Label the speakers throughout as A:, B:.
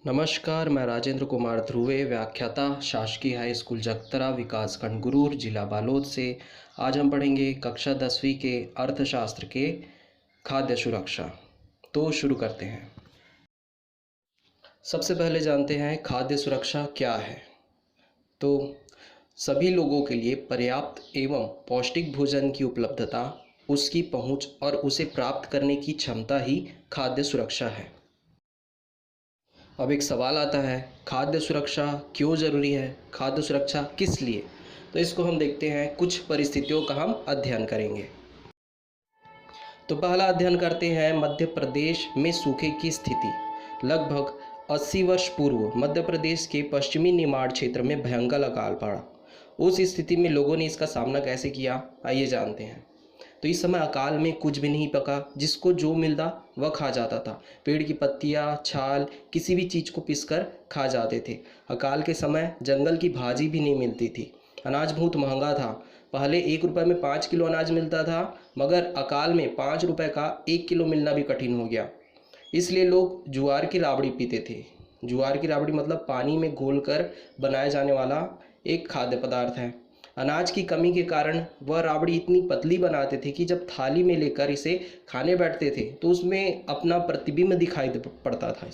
A: नमस्कार, मैं राजेंद्र कुमार ध्रुवे, व्याख्याता, शासकीय हाई स्कूल जगतरा, विकासखंड गुरूर, जिला बालोद से। आज हम पढ़ेंगे कक्षा 10वीं के अर्थशास्त्र के खाद्य सुरक्षा। तो शुरू करते हैं। सबसे पहले जानते हैं खाद्य सुरक्षा क्या है। तो सभी लोगों के लिए पर्याप्त एवं पौष्टिक भोजन की उपलब्धता, उसकी पहुंच और उसे प्राप्त करने की क्षमता ही खाद्य सुरक्षा है। अब एक सवाल आता है, खाद्य सुरक्षा क्यों ज़रूरी है, खाद्य सुरक्षा किस लिए। तो इसको हम देखते हैं, कुछ परिस्थितियों का हम अध्ययन करेंगे। तो पहला अध्ययन करते हैं मध्य प्रदेश में सूखे की स्थिति। लगभग 80 वर्ष पूर्व मध्य प्रदेश के पश्चिमी निमाड़ क्षेत्र में भयंकर अकाल पड़ा। उस स्थिति में लोगों ने इसका सामना कैसे किया, आइए जानते हैं। तो इस समय अकाल में कुछ भी नहीं पका, जिसको जो मिलता वह खा जाता था। पेड़ की पत्तियाँ, छाल, किसी भी चीज़ को पीसकर खा जाते थे। अकाल के समय जंगल की भाजी भी नहीं मिलती थी। अनाज बहुत महंगा था। पहले 1 रुपये में 5 किलो अनाज मिलता था, मगर अकाल में 5 रुपये का 1 किलो मिलना भी कठिन हो गया। इसलिए लोग ज्वार की राबड़ी पीते थे। ज्वार की राबड़ी मतलब पानी में घोलकर बनाया जाने वाला एक खाद्य पदार्थ है। अनाज की कमी के कारण वह राबड़ी इतनी पतली बनाते थे कि जब थाली में लेकर इसे खाने बैठते थे तो उसमें अपना प्रतिबिंब दिखाई पड़ता था।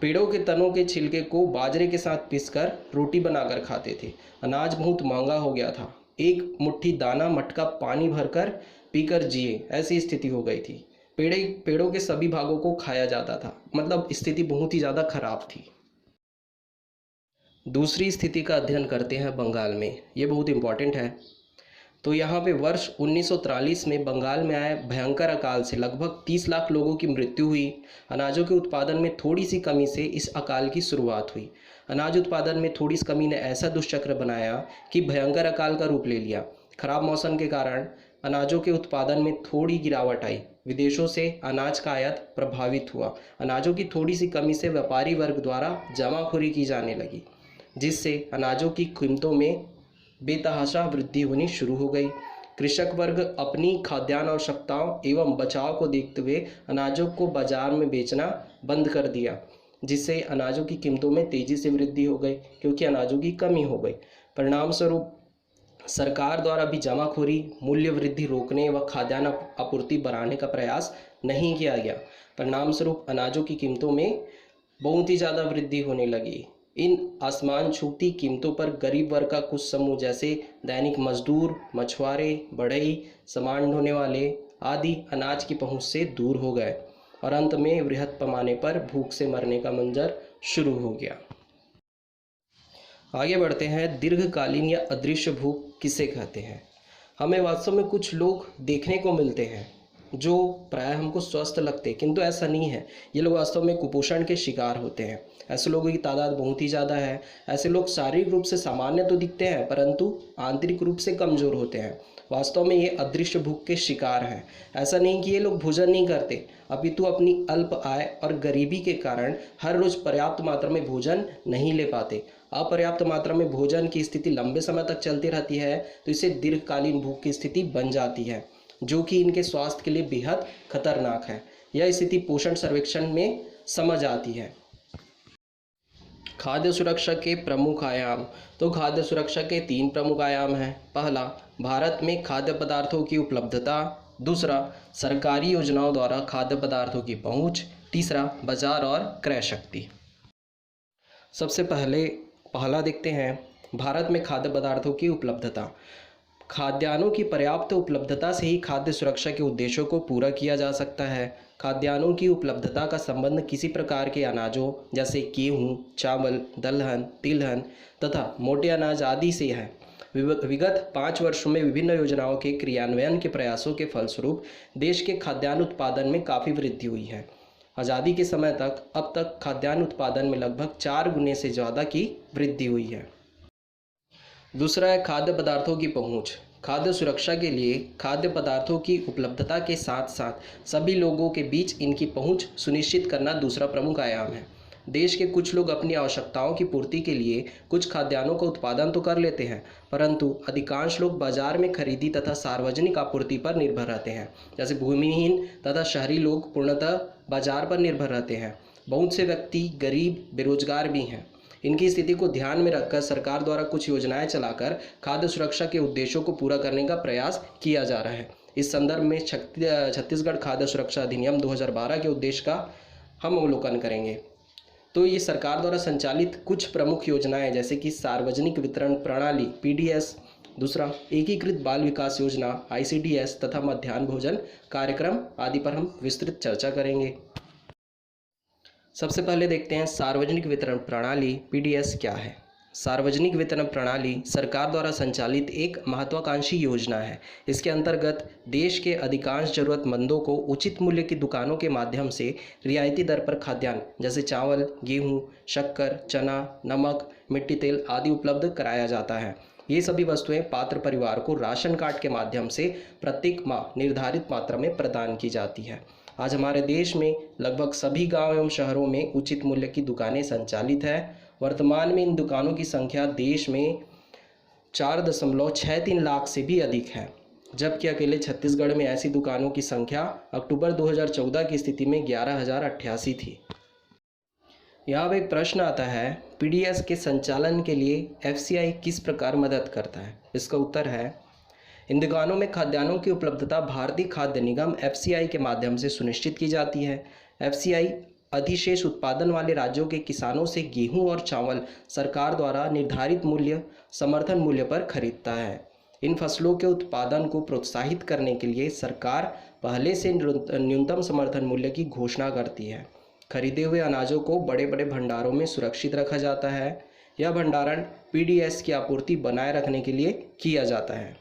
A: पेड़ों के तनों के छिलके को बाजरे के साथ पीसकर रोटी बनाकर खाते थे। अनाज बहुत महंगा हो गया था। एक मुट्ठी दाना मटका पानी भरकर पीकर जिए, ऐसी स्थिति हो गई थी। पेड़ों के सभी भागों को खाया जाता था, मतलब स्थिति बहुत ही ज़्यादा खराब थी। दूसरी स्थिति का अध्ययन करते हैं बंगाल में। ये बहुत इम्पॉर्टेंट है। तो यहाँ पे वर्ष 1943 में बंगाल में आए भयंकर अकाल से लगभग 30 लाख लोगों की मृत्यु हुई। अनाजों के उत्पादन में थोड़ी सी कमी से इस अकाल की शुरुआत हुई। अनाज उत्पादन में थोड़ी सी कमी ने ऐसा दुष्चक्र बनाया कि भयंकर अकाल का रूप ले लिया। खराब मौसम के कारण अनाजों के उत्पादन में थोड़ी गिरावट आई। विदेशों से अनाज का आयात प्रभावित हुआ। अनाजों की थोड़ी सी कमी से व्यापारी वर्ग द्वारा जमाखोरी की जाने लगी, जिससे अनाजों की कीमतों में बेतहाशा वृद्धि होनी शुरू हो गई। कृषक वर्ग अपनी खाद्यान्न आवश्यकताओं एवं बचाव को देखते हुए अनाजों को बाजार में बेचना बंद कर दिया, जिससे अनाजों की कीमतों में तेजी से वृद्धि हो गई, क्योंकि अनाजों की कमी हो गई। परिणाम स्वरूप सरकार द्वारा भी जमाखोरी, मूल्य वृद्धि रोकने व खाद्यान्न आपूर्ति बढ़ाने का प्रयास नहीं किया गया। परिणाम स्वरूप अनाजों की कीमतों में बहुत ही ज़्यादा वृद्धि होने लगी। इन आसमान छूती कीमतों पर गरीब वर्ग का कुछ समूह, जैसे दैनिक मजदूर, मछुआरे, बढ़ई, सामान ढोने वाले आदि अनाज की पहुंच से दूर हो गए और अंत में बृहद पैमाने पर भूख से मरने का मंजर शुरू हो गया। आगे बढ़ते हैं। दीर्घकालीन या अदृश्य भूख किसे कहते हैं। हमें वास्तव में कुछ लोग देखने को मिलते हैं जो प्रायः हमको स्वस्थ लगते हैं, किंतु ऐसा नहीं है। ये लोग वास्तव में कुपोषण के शिकार होते हैं। ऐसे लोगों की तादाद बहुत ही ज़्यादा है। ऐसे लोग शारीरिक रूप से सामान्य तो दिखते हैं, परंतु आंतरिक रूप से कमज़ोर होते हैं। वास्तव में ये अदृश्य भूख के शिकार हैं। ऐसा नहीं कि ये लोग भोजन नहीं करते, अपितु अपनी अल्प आय और गरीबी के कारण हर रोज़ पर्याप्त मात्रा में भोजन नहीं ले पाते। अपर्याप्त मात्रा में भोजन की स्थिति लंबे समय तक चलती रहती है, तो इसे दीर्घकालीन भूख की स्थिति बन जाती है, जो कि इनके स्वास्थ्य के लिए बेहद खतरनाक है। यह स्थिति पोषण सर्वेक्षण में समझ आती है। खाद्य सुरक्षा के प्रमुख आयाम। तो खाद्य सुरक्षा के 3 प्रमुख आयाम हैं। पहला, भारत में खाद्य पदार्थों की उपलब्धता। दूसरा, सरकारी योजनाओं द्वारा खाद्य पदार्थों की पहुंच। तीसरा, बाजार और क्रय शक्ति। सबसे पहला देखते हैं, भारत में खाद्य पदार्थों की उपलब्धता। खाद्यान्नों की पर्याप्त उपलब्धता से ही खाद्य सुरक्षा के उद्देश्यों को पूरा किया जा सकता है। खाद्यान्नों की उपलब्धता का संबंध किसी प्रकार के अनाजों जैसे गेहूँ, चावल, दलहन, तिलहन तथा मोटे अनाज आदि से है। विगत 5 वर्षों में विभिन्न योजनाओं के क्रियान्वयन के प्रयासों के फलस्वरूप देश के खाद्यान्न उत्पादन में काफ़ी वृद्धि हुई है। आज़ादी के समय तक अब तक खाद्यान्न उत्पादन में लगभग 4 गुने से ज़्यादा की वृद्धि हुई है। दूसरा है खाद्य पदार्थों की पहुंच। खाद्य सुरक्षा के लिए खाद्य पदार्थों की उपलब्धता के साथ साथ सभी लोगों के बीच इनकी पहुंच सुनिश्चित करना दूसरा प्रमुख आयाम है। देश के कुछ लोग अपनी आवश्यकताओं की पूर्ति के लिए कुछ खाद्यान्नों का उत्पादन तो कर लेते हैं, परंतु अधिकांश लोग बाजार में खरीदी तथा सार्वजनिक आपूर्ति पर निर्भर रहते हैं। जैसे भूमिहीन तथा शहरी लोग पूर्णतः बाजार पर निर्भर रहते हैं। बहुत से व्यक्ति गरीब, बेरोजगार भी हैं। इनकी स्थिति को ध्यान में रखकर सरकार द्वारा कुछ योजनाएं चलाकर खाद्य सुरक्षा के उद्देश्यों को पूरा करने का प्रयास किया जा रहा है। इस संदर्भ में छत्तीसगढ़ खाद्य सुरक्षा अधिनियम 2012 के उद्देश्य का हम अवलोकन करेंगे। तो ये सरकार द्वारा संचालित कुछ प्रमुख योजनाएं जैसे कि सार्वजनिक वितरण प्रणाली पीडीएस, दूसरा एकीकृत बाल विकास योजना आईसीडीएस तथा मध्याह्न भोजन कार्यक्रम आदि पर हम विस्तृत चर्चा करेंगे। सबसे पहले देखते हैं सार्वजनिक वितरण प्रणाली पीडीएस क्या है। सार्वजनिक वितरण प्रणाली सरकार द्वारा संचालित एक महत्वाकांक्षी योजना है। इसके अंतर्गत देश के अधिकांश जरूरतमंदों को उचित मूल्य की दुकानों के माध्यम से रियायती दर पर खाद्यान्न जैसे चावल, गेहूं, शक्कर, चना, नमक, मिट्टी तेल आदि उपलब्ध कराया जाता है। ये सभी वस्तुएं पात्र परिवार को राशन कार्ड के माध्यम से प्रत्येक माह निर्धारित मात्रा में प्रदान की जाती है। आज हमारे देश में लगभग सभी गांव एवं शहरों में उचित मूल्य की दुकानें संचालित है। वर्तमान में इन दुकानों की संख्या देश में 4.63 लाख से भी अधिक है, जबकि अकेले छत्तीसगढ़ में ऐसी दुकानों की संख्या अक्टूबर 2014 की स्थिति में 11,088 थी। यहाँ अब एक प्रश्न आता है, पीडीएस के संचालन के लिए एफसीआई किस प्रकार मदद करता है। इसका उत्तर है, इन दुकानों में खाद्यान्नों की उपलब्धता भारतीय खाद्य निगम एफसीआई के माध्यम से सुनिश्चित की जाती है। एफसीआई अधिशेष उत्पादन वाले राज्यों के किसानों से गेहूं और चावल सरकार द्वारा निर्धारित मूल्य समर्थन मूल्य पर खरीदता है। इन फसलों के उत्पादन को प्रोत्साहित करने के लिए सरकार पहले से न्यूनतम समर्थन मूल्य की घोषणा करती है। खरीदे हुए अनाजों को बड़े बड़े भंडारों में सुरक्षित रखा जाता है। यह भंडारण पीडीएस की आपूर्ति बनाए रखने के लिए किया जाता है।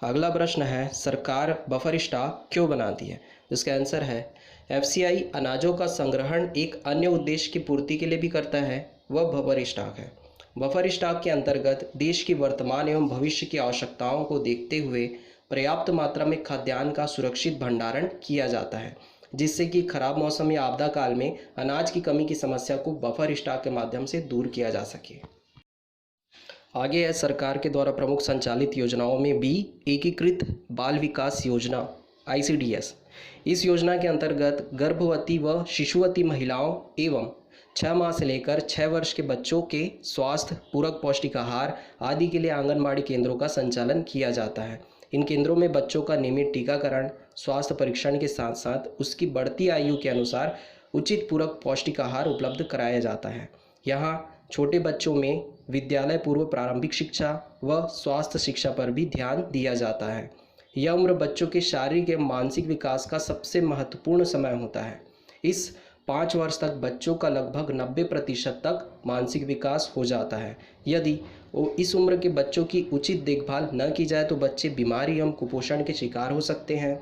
A: अगला प्रश्न है, सरकार बफर स्टॉक क्यों बनाती है। इसका आंसर है, एफसीआई अनाजों का संग्रहण एक अन्य उद्देश्य की पूर्ति के लिए भी करता है, वह बफर स्टॉक है। बफर स्टॉक के अंतर्गत देश की वर्तमान एवं भविष्य की आवश्यकताओं को देखते हुए पर्याप्त मात्रा में खाद्यान्न का सुरक्षित भंडारण किया जाता है, जिससे कि खराब मौसम या आपदा काल में अनाज की कमी की समस्या को बफर स्टॉक के माध्यम से दूर किया जा सके। आगे है सरकार के द्वारा प्रमुख संचालित योजनाओं में भी एकीकृत बाल विकास योजना आईसीडीएस। इस योजना के अंतर्गत गर्भवती व शिशुवती महिलाओं एवं 6 माह से लेकर 6 वर्ष के बच्चों के स्वास्थ्य, पूरक पौष्टिक आहार आदि के लिए आंगनबाड़ी केंद्रों का संचालन किया जाता है। इन केंद्रों में बच्चों का नियमित टीकाकरण, स्वास्थ्य परीक्षण के साथ साथ उसकी बढ़ती आयु के अनुसार उचित पूरक पौष्टिक आहार उपलब्ध कराया जाता है। यहाँ छोटे बच्चों में विद्यालय पूर्व प्रारंभिक शिक्षा व स्वास्थ्य शिक्षा पर भी ध्यान दिया जाता है। यह उम्र बच्चों के शारीरिक एवं मानसिक विकास का सबसे महत्वपूर्ण समय होता है। इस 5 वर्ष तक बच्चों का लगभग 90% तक मानसिक विकास हो जाता है। यदि इस उम्र के बच्चों की उचित देखभाल न की जाए तो बच्चे बीमारी एवं कुपोषण के शिकार हो सकते हैं।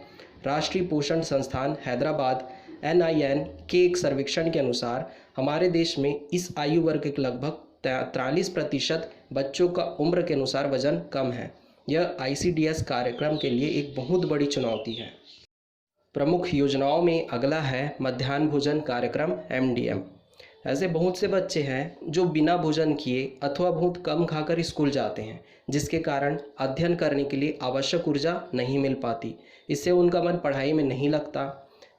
A: राष्ट्रीय पोषण संस्थान हैदराबाद NIN के एक सर्वेक्षण के अनुसार हमारे देश में इस आयु वर्ग के लगभग 43% बच्चों का उम्र के अनुसार वजन कम है। यह आईसीडीएस कार्यक्रम के लिए एक बहुत बड़ी चुनौती है। प्रमुख योजनाओं में अगला है मध्याह्न भोजन कार्यक्रम MDM। ऐसे बहुत से बच्चे हैं जो बिना भोजन किए अथवा बहुत कम खाकर स्कूल जाते हैं, जिसके कारण अध्ययन करने के लिए आवश्यक ऊर्जा नहीं मिल पाती। इससे उनका मन पढ़ाई में नहीं लगता।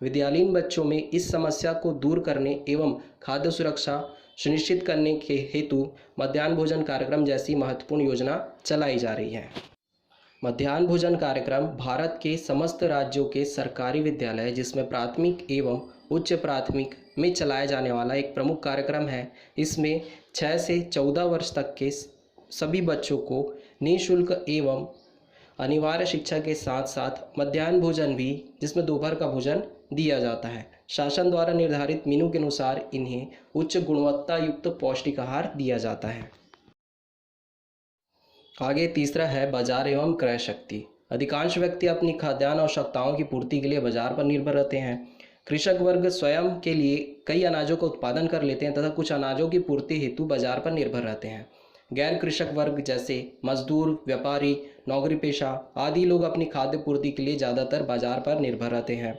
A: विद्यालयीन बच्चों में इस समस्या को दूर करने एवं खाद्य सुरक्षा सुनिश्चित करने के हेतु मध्याह्न भोजन कार्यक्रम जैसी महत्वपूर्ण योजना चलाई जा रही है। मध्याह्न भोजन कार्यक्रम भारत के समस्त राज्यों के सरकारी विद्यालय, जिसमें प्राथमिक एवं उच्च प्राथमिक में चलाया जाने वाला एक प्रमुख कार्यक्रम है। इसमें 6 से 14 वर्ष तक के सभी बच्चों को निःशुल्क एवं अनिवार्य शिक्षा के साथ साथ मध्याह्न भोजन भी, जिसमें दोपहर का भोजन दिया जाता है। शासन द्वारा निर्धारित मेनू के अनुसार इन्हें उच्च गुणवत्ता युक्त पौष्टिक आहार दिया जाता है। आगे तीसरा है बाजार एवं क्रय शक्ति। अधिकांश व्यक्ति अपनी खाद्यान्न आवश्यकताओं की पूर्ति के लिए बाजार पर निर्भर रहते हैं। कृषक वर्ग स्वयं के लिए कई अनाजों का उत्पादन कर लेते हैं तथा कुछ अनाजों की पूर्ति हेतु बाजार पर निर्भर रहते हैं। गैर कृषक वर्ग जैसे मजदूर, व्यापारी, नौकरी पेशा आदि लोग अपनी खाद्य पूर्ति के लिए ज़्यादातर बाजार पर निर्भर रहते हैं।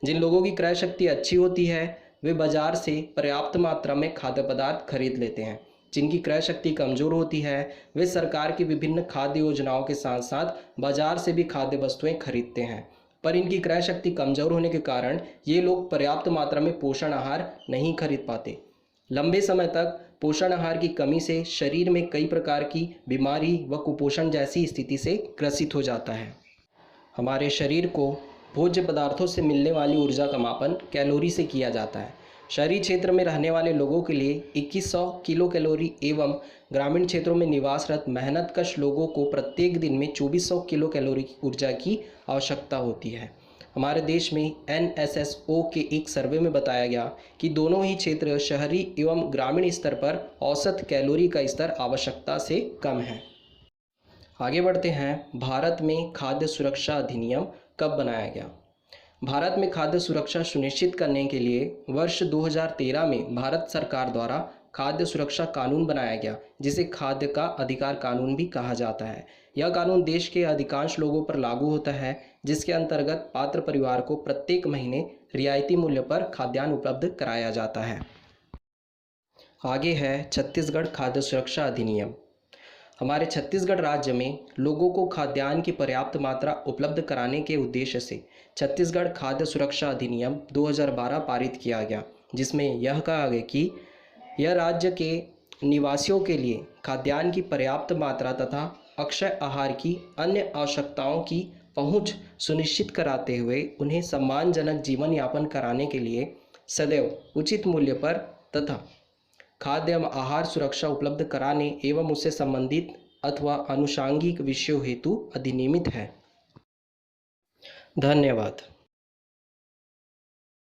A: जिन लोगों की क्रय शक्ति अच्छी होती है वे बाजार से पर्याप्त मात्रा में खाद्य पदार्थ खरीद लेते हैं। जिनकी क्रय शक्ति कमज़ोर होती है वे सरकार की विभिन्न खाद्य योजनाओं के साथ साथ बाजार से भी खाद्य वस्तुएं खरीदते हैं। पर इनकी क्रय शक्ति कमज़ोर होने के कारण ये लोग पर्याप्त मात्रा में पोषण आहार नहीं खरीद पाते। लंबे समय तक पोषण आहार की कमी से शरीर में कई प्रकार की बीमारी व कुपोषण जैसी स्थिति से ग्रसित हो जाता है। हमारे शरीर को भोज्य पदार्थों से मिलने वाली ऊर्जा का मापन कैलोरी से किया जाता है। शहरी क्षेत्र में रहने वाले लोगों के लिए 2100 किलो कैलोरी एवं ग्रामीण क्षेत्रों में निवासरत मेहनतकश लोगों को प्रत्येक दिन में 2400 किलो कैलोरी की ऊर्जा की आवश्यकता होती है। हमारे देश में NSSO के एक सर्वे में बताया गया कि दोनों ही क्षेत्र शहरी एवं ग्रामीण स्तर पर औसत कैलोरी का स्तर आवश्यकता से कम है। आगे बढ़ते हैं। भारत में खाद्य सुरक्षा अधिनियम कब बनाया गया? भारत में खाद्य सुरक्षा सुनिश्चित करने के लिए वर्ष 2013 में भारत सरकार द्वारा खाद्य सुरक्षा कानून बनाया गया, जिसे खाद्य का अधिकार कानून भी कहा जाता है। यह कानून देश के अधिकांश लोगों पर लागू होता है, जिसके अंतर्गत पात्र परिवार को प्रत्येक महीने रियायती मूल्य पर खाद्यान्न उपलब्ध कराया जाता है। आगे है छत्तीसगढ़ खाद्य सुरक्षा अधिनियम। हमारे छत्तीसगढ़ राज्य में लोगों को खाद्यान्न की पर्याप्त मात्रा उपलब्ध कराने के उद्देश्य से छत्तीसगढ़ खाद्य सुरक्षा अधिनियम 2012 पारित किया गया, जिसमें यह कहा गया कि यह राज्य के निवासियों के लिए खाद्यान्न की पर्याप्त मात्रा तथा अक्षय आहार की अन्य आवश्यकताओं की पहुंच सुनिश्चित कराते हुए उन्हें सम्मानजनक जीवन यापन कराने के लिए सदैव उचित मूल्य पर तथा खाद्य एवं आहार सुरक्षा उपलब्ध कराने एवं उससे संबंधित अथवा आनुषांगिक विषयों हेतु अधिनियमित है। धन्यवाद।